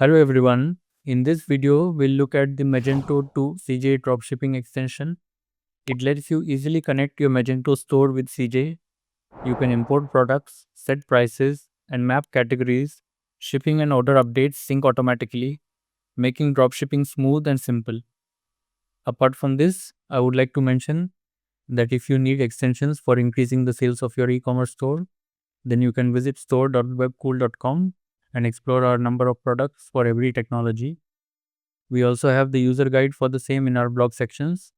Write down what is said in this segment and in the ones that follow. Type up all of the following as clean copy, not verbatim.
Hello everyone. In this video, we'll look at the Magento to CJ Dropshipping extension. It lets you easily connect your Magento store with CJ. You can import products, set prices, and map categories. Shipping and order updates sync automatically, making dropshipping smooth and simple. Apart from this, I would like to mention that if you need extensions for increasing the sales of your e-commerce store, then you can visit store.webkul.com and explore our number of products for every technology. We also have the user guide for the same in our blog sections,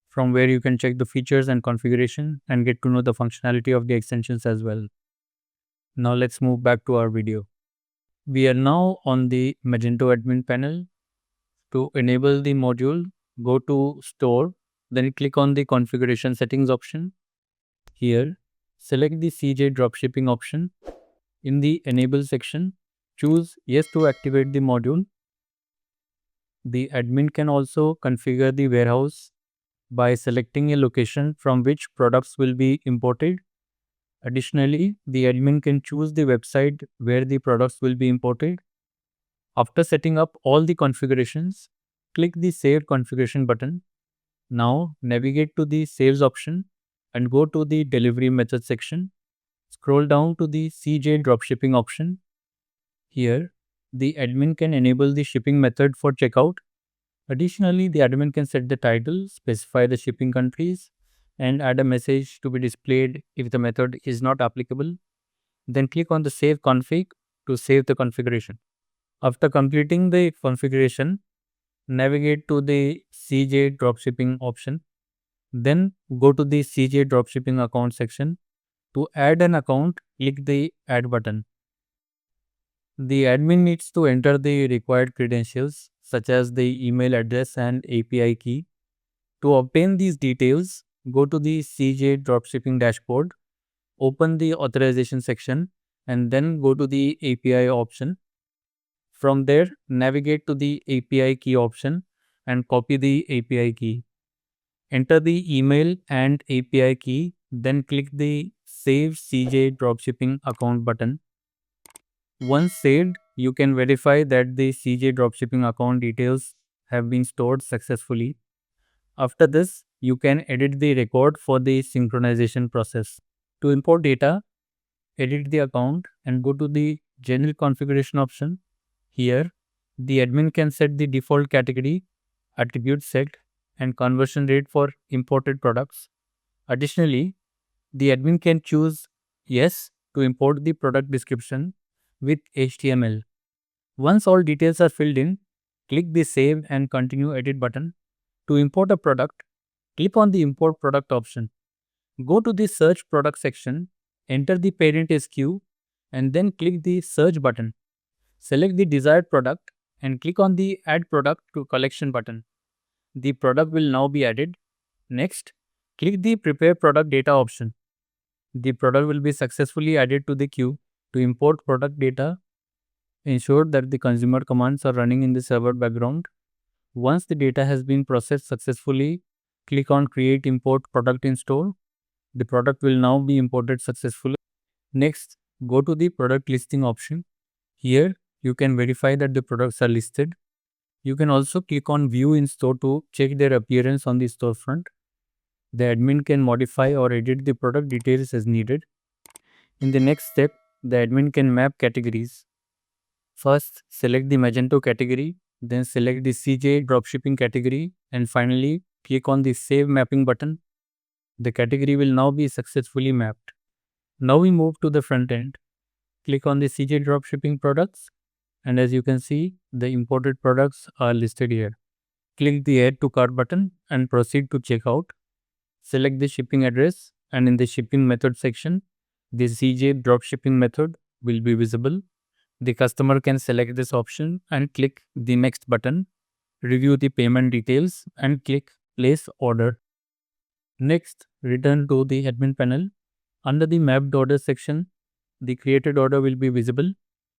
from where you can check the features and configuration and get to know the functionality of the extensions as well. Now let's move back to our video. We are now on the Magento admin panel. To enable the module, go to Store, then click on the Configuration Settings option. Here, select the CJ Dropshipping option. In the Enable section, choose Yes to activate the module. The admin can also configure the warehouse by selecting a location from which products will be imported. Additionally, the admin can choose the website where the products will be imported. After setting up all the configurations, click the Save Configuration button. Now navigate to the Saves option and go to the Delivery Method section. Scroll down to the CJ Dropshipping option. Here, the admin can enable the shipping method for checkout. Additionally, the admin can set the title, specify the shipping countries, and add a message to be displayed if the method is not applicable. Then click on the Save Config to save the configuration. After completing the configuration, navigate to the CJ Dropshipping option. Then go to the CJ Dropshipping account section. To add an account, click the Add button. The admin needs to enter the required credentials such as the email address and API key. To obtain these details, go to the CJ Dropshipping dashboard, open the authorization section, and then go to the API option. From there, navigate to the API key option and copy the API key. Enter the email and API key, then click the Save CJ Dropshipping account button. Once saved, you can verify that the CJ Dropshipping account details have been stored successfully. After this, you can edit the record for the synchronization process. To import data, edit the account and go to the General Configuration option. Here, the admin can set the default category, attribute set, and conversion rate for imported products. Additionally, the admin can choose Yes to import the product description with HTML. Once all details are filled in, click the Save and Continue Edit button. To import a product, click on the Import Product option. Go to the Search Product section, enter the parent SKU, and then click the Search button. Select the desired product and click on the Add Product to Collection button. The product will now be added. Next, click the Prepare Product Data option. The product will be successfully added to the queue. To import product data, ensure that the consumer commands are running in the server background. Once the data has been processed successfully, click on Create Import Product in Store. The product will now be imported successfully. Next, go to the Product Listing option. Here, you can verify that the products are listed. You can also click on View in Store to check their appearance on the storefront. The admin can modify or edit the product details as needed. In the next step, the admin can map categories. First, select the Magento category, then select the CJ Dropshipping category, and finally, click on the Save Mapping button. The category will now be successfully mapped. Now we move to the front end. Click on the CJ Dropshipping products, and as you can see, the imported products are listed here. Click the Add to Cart button and proceed to checkout. Select the shipping address, and in the shipping method section, the CJ Dropshipping method will be visible. The customer can select this option and click the Next button, review the payment details, and click Place Order. Next, return to the admin panel. Under the Mapped Order section, the created order will be visible.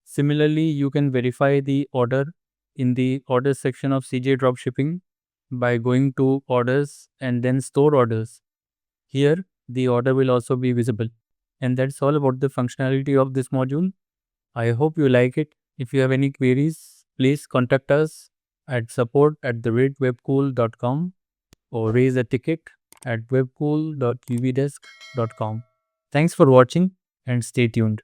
Similarly, you can verify the order in the Orders section of CJ Dropshipping by going to Orders and then Store Orders. Here, the order will also be visible. And that's all about the functionality of this module. I hope you like it. If you have any queries, please contact us at support@webkul.com or raise a ticket at webkul.uvdesk.com. Thanks for watching and stay tuned.